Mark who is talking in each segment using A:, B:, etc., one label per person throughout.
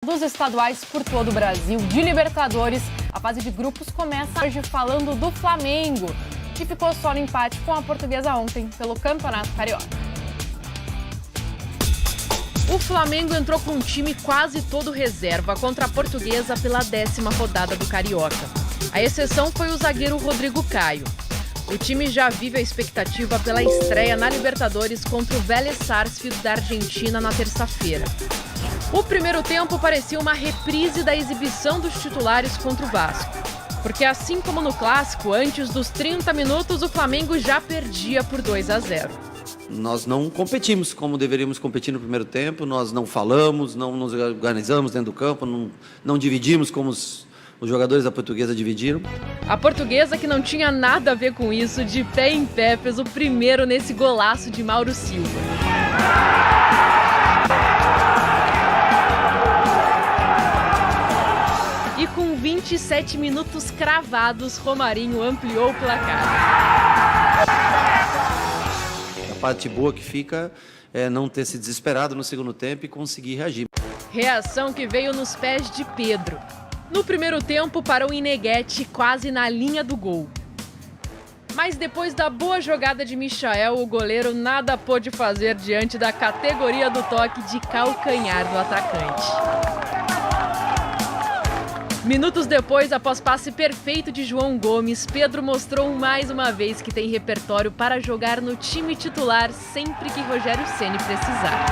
A: dos estaduais por todo o Brasil, de Libertadores. A fase de grupos começa hoje falando do Flamengo, que ficou só no empate com a Portuguesa ontem pelo Campeonato Carioca. O Flamengo entrou com um time quase todo reserva contra a Portuguesa pela 10ª rodada do Carioca. A exceção foi o zagueiro Rodrigo Caio. O time já vive a expectativa pela estreia na Libertadores contra o Vélez Sarsfield da Argentina na terça-feira. O primeiro tempo parecia uma reprise da exibição dos titulares contra o Vasco. Porque assim como no Clássico, antes dos 30 minutos, o Flamengo já perdia por 2-0.
B: Nós não competimos como deveríamos competir no primeiro tempo, nós não falamos, não nos organizamos dentro do campo, não dividimos como os jogadores da Portuguesa dividiram.
A: A Portuguesa, que não tinha nada a ver com isso, de pé em pé, fez o primeiro nesse golaço de Mauro Silva. E com 27 minutos cravados, Romarinho ampliou o placar.
B: A parte boa que fica é não ter se desesperado no segundo tempo e conseguir reagir.
A: Reação que veio nos pés de Pedro. No primeiro tempo, parou em Neguete, quase na linha do gol. Mas depois da boa jogada de Michael, o goleiro nada pôde fazer diante da categoria do toque de calcanhar do atacante. Minutos depois, após passe perfeito de João Gomes, Pedro mostrou mais uma vez que tem repertório para jogar no time titular sempre que Rogério Ceni precisar.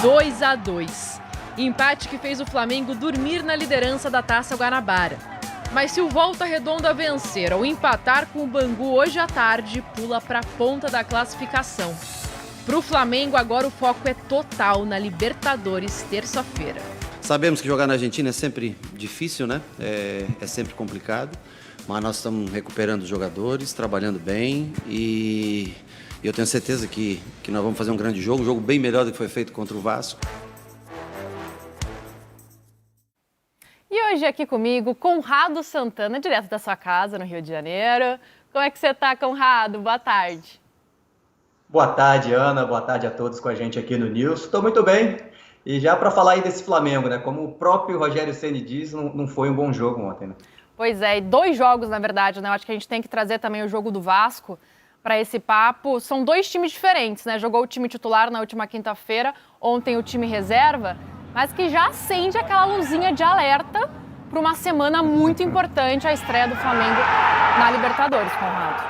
A: 2-2. Empate que fez o Flamengo dormir na liderança da Taça Guanabara. Mas se o Volta Redonda vencer ou empatar com o Bangu hoje à tarde, pula para a ponta da classificação. Para o Flamengo, agora o foco é total na Libertadores, terça-feira.
B: Sabemos que jogar na Argentina é sempre difícil, né? É sempre complicado, mas nós estamos recuperando os jogadores, trabalhando bem e eu tenho certeza que nós vamos fazer um grande jogo, um jogo bem melhor do que foi feito contra o Vasco.
A: E hoje aqui comigo, Conrado Santana, direto da sua casa, no Rio de Janeiro. Como é que você está, Conrado? Boa tarde.
C: Boa tarde, Ana. Boa tarde a todos com a gente aqui no News. Estou muito bem. E já para falar aí desse Flamengo, né? Como o próprio Rogério Ceni diz, não foi um bom jogo ontem, né?
A: Pois é, e 2 jogos, na verdade, né? Eu acho que a gente tem que trazer também o jogo do Vasco para esse papo. São 2 times diferentes, né? Jogou o time titular na última quinta-feira, ontem o time reserva, mas que já acende aquela luzinha de alerta para uma semana muito importante, a estreia do Flamengo na Libertadores, Conrado.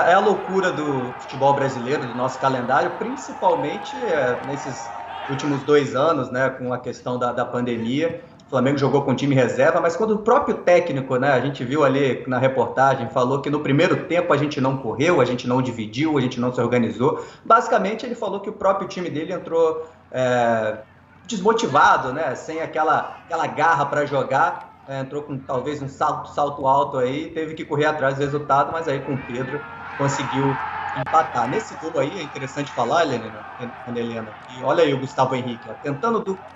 C: É a loucura do futebol brasileiro, do nosso calendário, principalmente nesses últimos 2 anos, né, com a questão da pandemia. O Flamengo jogou com time reserva, mas quando o próprio técnico, né, a gente viu ali na reportagem, falou que no primeiro tempo a gente não correu, a gente não dividiu, a gente não se organizou. Basicamente ele falou que o próprio time dele entrou desmotivado, né, sem aquela garra para jogar, entrou com talvez um salto alto aí, teve que correr atrás do resultado, mas aí com o Pedro conseguiu empatar. Nesse gol aí é interessante falar, Helena, e olha aí o Gustavo Henrique, ó,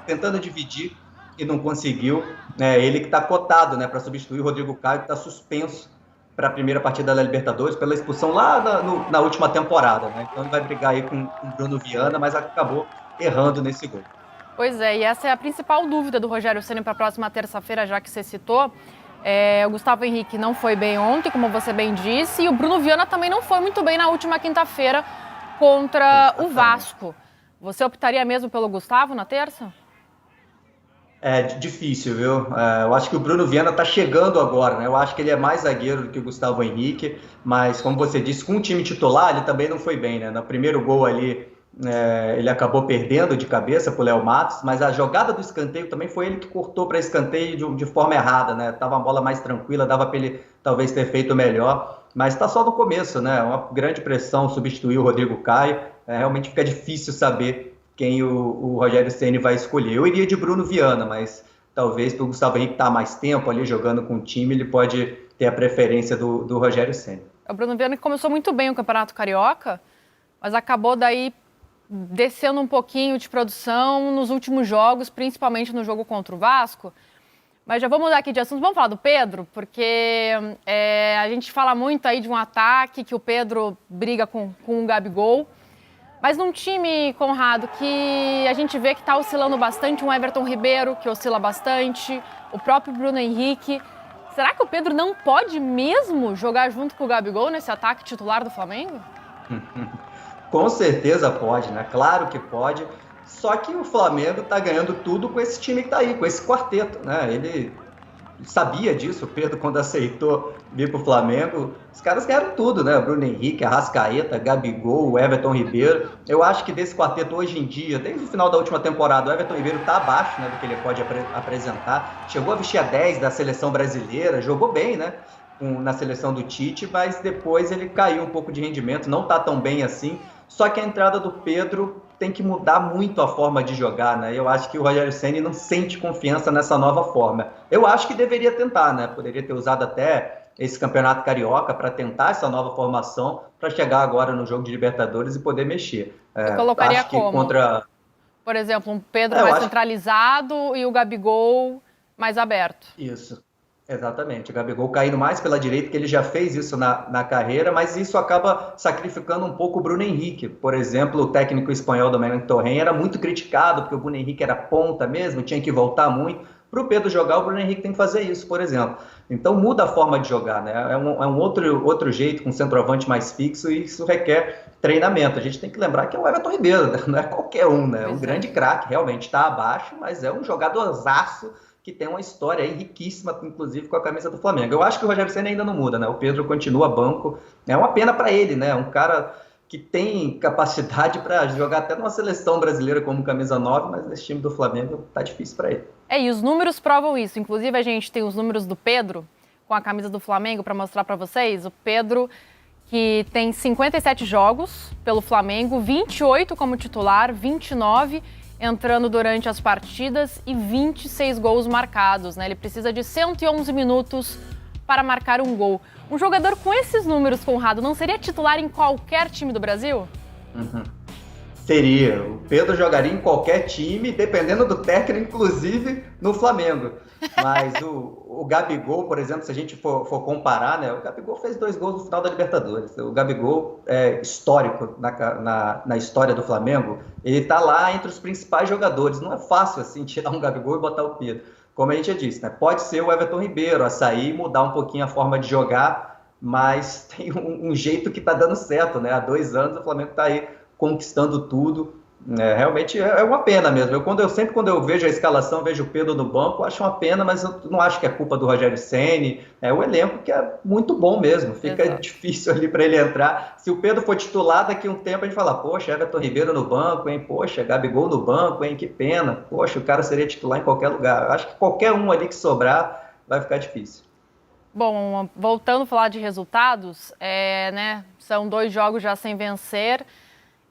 C: tentando dividir e não conseguiu, né, ele que está cotado, né, para substituir o Rodrigo Caio, que está suspenso para a primeira partida da Libertadores pela expulsão lá na última temporada, né? Então ele vai brigar aí com o Bruno Viana, mas acabou errando nesse gol.
A: Pois é, e essa é a principal dúvida do Rogério Ceni para a próxima terça-feira, já que você citou. O Gustavo Henrique não foi bem ontem, como você bem disse, e o Bruno Viana também não foi muito bem na última quinta-feira contra o Vasco. Você optaria mesmo pelo Gustavo na terça?
C: É difícil, viu? Eu acho que o Bruno Viana está chegando agora, né? Eu acho que ele é mais zagueiro do que o Gustavo Henrique, mas como você disse, com o time titular ele também não foi bem, né? No primeiro gol ali, ele acabou perdendo de cabeça pro Léo Matos, mas a jogada do escanteio também foi ele que cortou para escanteio de forma errada, né? Tava uma bola mais tranquila, dava para ele talvez ter feito melhor, mas está só no começo, né? Uma grande pressão substituir o Rodrigo Caio, realmente fica difícil saber quem o Rogério Ceni vai escolher. Eu iria de Bruno Viana, mas talvez para o Gustavo Henrique estar mais tempo ali jogando com o time, ele pode ter a preferência do Rogério Ceni.
A: O Bruno Viana que começou muito bem o Campeonato Carioca, mas acabou daí descendo um pouquinho de produção nos últimos jogos, principalmente no jogo contra o Vasco. Mas já vamos mudar aqui de assunto. Vamos falar do Pedro, porque a gente fala muito aí de um ataque, que o Pedro briga com o Gabigol. Mas num time, Conrado, que a gente vê que está oscilando bastante, um Everton Ribeiro, que oscila bastante, o próprio Bruno Henrique, será que o Pedro não pode mesmo jogar junto com o Gabigol nesse ataque titular do Flamengo?
C: Com certeza pode, né? Claro que pode. Só que o Flamengo está ganhando tudo com esse time que está aí, com esse quarteto, né? Ele sabia disso, o Pedro, quando aceitou vir para o Flamengo. Os caras ganharam tudo, né? Bruno Henrique, Arrascaeta, Gabigol, Everton Ribeiro. Eu acho que desse quarteto hoje em dia, desde o final da última temporada, o Everton Ribeiro está abaixo, né, do que ele pode apresentar. Chegou a vestir a 10 da seleção brasileira, jogou bem, né? Na seleção do Tite, mas depois ele caiu um pouco de rendimento, não está tão bem assim. Só que a entrada do Pedro tem que mudar muito a forma de jogar, né? Eu acho que o Rogério Ceni não sente confiança nessa nova forma. Eu acho que deveria tentar, né? Poderia ter usado até esse campeonato carioca para tentar essa nova formação, para chegar agora no jogo de Libertadores e poder mexer.
A: Eu colocaria
C: acho que
A: como? Por exemplo, um Pedro mais centralizado e o Gabigol mais aberto.
C: Isso. Exatamente, o Gabigol caindo mais pela direita, que ele já fez isso na carreira, mas isso acaba sacrificando um pouco o Bruno Henrique. Por exemplo, o técnico espanhol Domènech Torrent era muito criticado, porque o Bruno Henrique era ponta mesmo, tinha que voltar muito. Para o Pedro jogar, o Bruno Henrique tem que fazer isso, por exemplo. Então muda a forma de jogar, né? É um outro jeito, com um centroavante mais fixo, e isso requer treinamento. A gente tem que lembrar que é o Everton Ribeiro, né? Não é qualquer um, né? É um grande craque, realmente está abaixo, mas é um jogadorzaço que tem uma história aí riquíssima, inclusive com a camisa do Flamengo. Eu acho que o Rogério Ceni ainda não muda, né? O Pedro continua banco. É uma pena para ele, né? Um cara que tem capacidade para jogar até numa seleção brasileira como camisa 9, mas nesse time do Flamengo tá difícil para ele.
A: E os números provam isso. Inclusive, a gente tem os números do Pedro com a camisa do Flamengo para mostrar para vocês. O Pedro, que tem 57 jogos pelo Flamengo, 28 como titular, 29 entrando durante as partidas e 26 gols marcados, né? Ele precisa de 111 minutos para marcar um gol. Um jogador com esses números, Conrado, não seria titular em qualquer time do Brasil?
C: Seria. O Pedro jogaria em qualquer time, dependendo do técnico, inclusive no Flamengo. Mas o Gabigol, por exemplo, se a gente for comparar, né? O Gabigol fez 2 gols no final da Libertadores. O Gabigol é histórico na história do Flamengo. Ele está lá entre os principais jogadores. Não é fácil assim tirar um Gabigol e botar o Pedro. Como a gente já disse, né? Pode ser o Everton Ribeiro a sair e mudar um pouquinho a forma de jogar, mas tem um jeito que está dando certo, né? Há 2 anos o Flamengo está aí conquistando tudo. Realmente é uma pena mesmo. Sempre quando eu vejo a escalação, vejo o Pedro no banco, acho uma pena, mas eu não acho que é culpa do Rogério Ceni. É o elenco que é muito bom mesmo. Fica difícil ali para ele entrar. Se o Pedro for titular, daqui a um tempo a gente fala, poxa, Everton Ribeiro no banco, hein? Poxa, Gabigol no banco, hein? Que pena. Poxa, o cara seria titular em qualquer lugar. Eu acho que qualquer um ali que sobrar vai ficar difícil.
A: Bom, voltando a falar de resultados, né? São 2 jogos já sem vencer.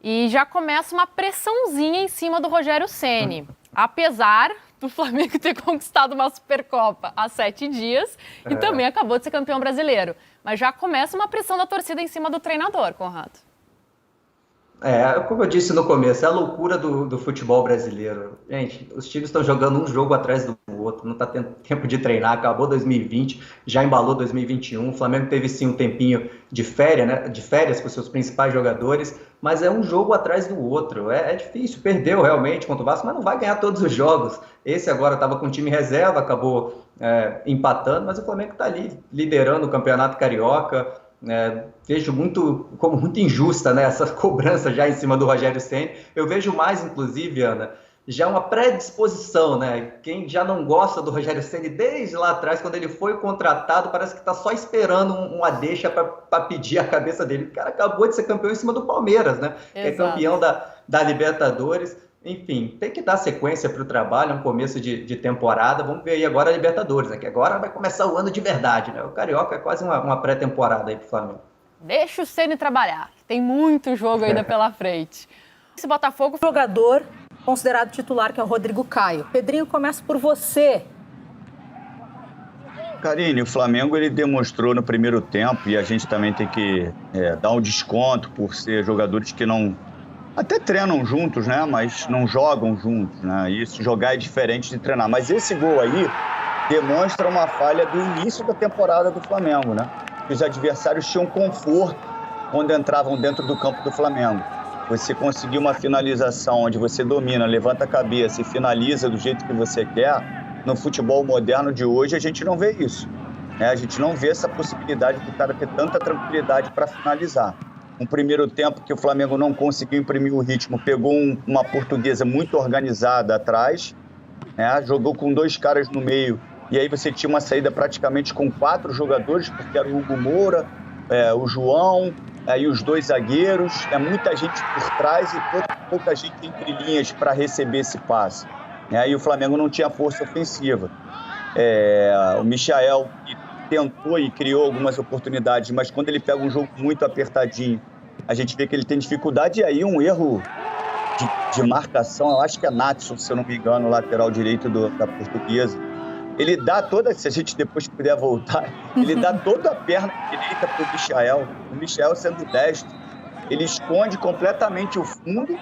A: E já começa uma pressãozinha em cima do Rogério Ceni. Apesar do Flamengo ter conquistado uma Supercopa há 7 dias e também acabou de ser campeão brasileiro. Mas já começa uma pressão da torcida em cima do treinador, Conrado.
C: Como eu disse no começo, é a loucura do futebol brasileiro. Gente, os times estão jogando um jogo atrás do outro, não está tendo tempo de treinar, acabou 2020, já embalou 2021, o Flamengo teve sim um tempinho de férias, né, com seus principais jogadores, mas é um jogo atrás do outro, é difícil, perdeu realmente contra o Vasco, mas não vai ganhar todos os jogos. Esse agora estava com time reserva, acabou empatando, mas o Flamengo está ali liderando o Campeonato Carioca. Vejo como muito injusta, né, essa cobrança já em cima do Rogério Ceni. Eu vejo mais, inclusive, Ana, já uma predisposição, né? Quem já não gosta do Rogério Ceni desde lá atrás, quando ele foi contratado, parece que está só esperando uma deixa para pedir a cabeça dele. O cara acabou de ser campeão em cima do Palmeiras, né? Que é campeão da Libertadores. Enfim, tem que dar sequência para o trabalho, é um começo de temporada. Vamos ver aí agora a Libertadores, né? Que agora vai começar o ano de verdade, né? O Carioca é quase uma pré-temporada aí para o Flamengo.
A: Deixa o Ceni trabalhar, tem muito jogo ainda pela frente. Esse Botafogo...
D: Jogador considerado titular, que é o Rodrigo Caio. Pedrinho, começa por você.
E: Karine, o Flamengo ele demonstrou no primeiro tempo, e a gente também tem que dar um desconto por ser jogadores que não... Até treinam juntos, né? Mas não jogam juntos, né? Isso, jogar é diferente de treinar. Mas esse gol aí demonstra uma falha do início da temporada do Flamengo, né? Os adversários tinham conforto quando entravam dentro do campo do Flamengo. você conseguir uma finalização onde você domina, levanta a cabeça e finaliza do jeito que você quer, no futebol moderno de hoje a gente não vê isso. Né? A gente não vê essa possibilidade do cara ter tanta tranquilidade para finalizar. Um primeiro tempo que o Flamengo não conseguiu imprimir o ritmo, pegou uma Portuguesa muito organizada atrás, né? Jogou com 2 caras no meio, e aí você tinha uma saída praticamente com 4 jogadores, porque era o Hugo Moura, o João, e os 2 zagueiros, muita gente por trás e pouca gente entre linhas para receber esse passe. E o Flamengo não tinha força ofensiva. O Michael tentou e criou algumas oportunidades, mas quando ele pega um jogo muito apertadinho, a gente vê que ele tem dificuldade, e aí um erro de marcação, eu acho que é Natson, se eu não me engano, o lateral direito da Portuguesa. Ele dá toda, se a gente depois puder voltar, ele dá toda a perna direita para o Michael sendo destro. Ele esconde completamente o fundo,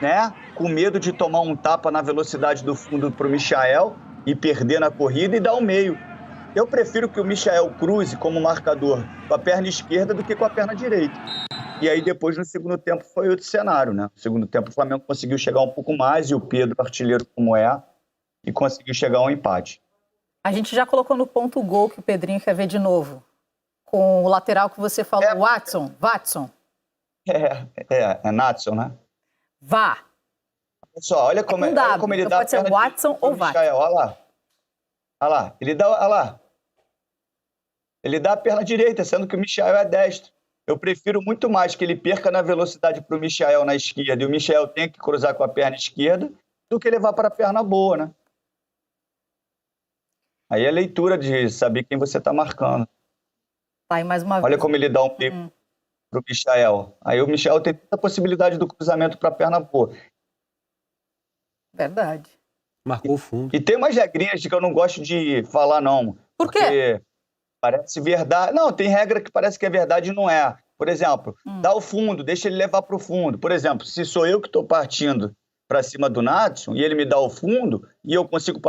E: né, com medo de tomar um tapa na velocidade do fundo para o Michael e perder na corrida e dar o meio. Eu prefiro que o Michael cruze como marcador com a perna esquerda do que com a perna direita. E aí depois, no segundo tempo, foi outro cenário, né? No segundo tempo, o Flamengo conseguiu chegar um pouco mais, e o Pedro, artilheiro como e conseguiu chegar a um empate.
D: A gente já colocou no ponto o gol que o Pedrinho quer ver de novo. Com o lateral que você falou, Watson.
E: É Natson, né?
D: Vá.
E: Pessoal, olha como, olha como ele
D: então
E: dá
D: pode ser Watson ou Vá.
E: Olha lá. Ele dá a perna direita, sendo que o Michael é destro. Eu prefiro muito mais que ele perca na velocidade para o Michael na esquerda e o Michael tenha que cruzar com a perna esquerda do que levar para a perna boa, né? Aí é leitura de saber quem você está marcando.
D: Vai mais uma vez.
E: Olha como ele dá um pico para o Michael. Aí o Michael tem toda a possibilidade do cruzamento para a perna boa.
D: Verdade.
F: Marcou o fundo.
E: E tem umas regrinhas que eu não gosto de falar, não.
D: Por quê?
E: Porque parece verdade. Não, tem regra que parece que é verdade e não é. Por exemplo, dá o fundo, deixa ele levar para o fundo. Por exemplo, se sou eu que estou partindo para cima do Natson e ele me dá o fundo e eu consigo passar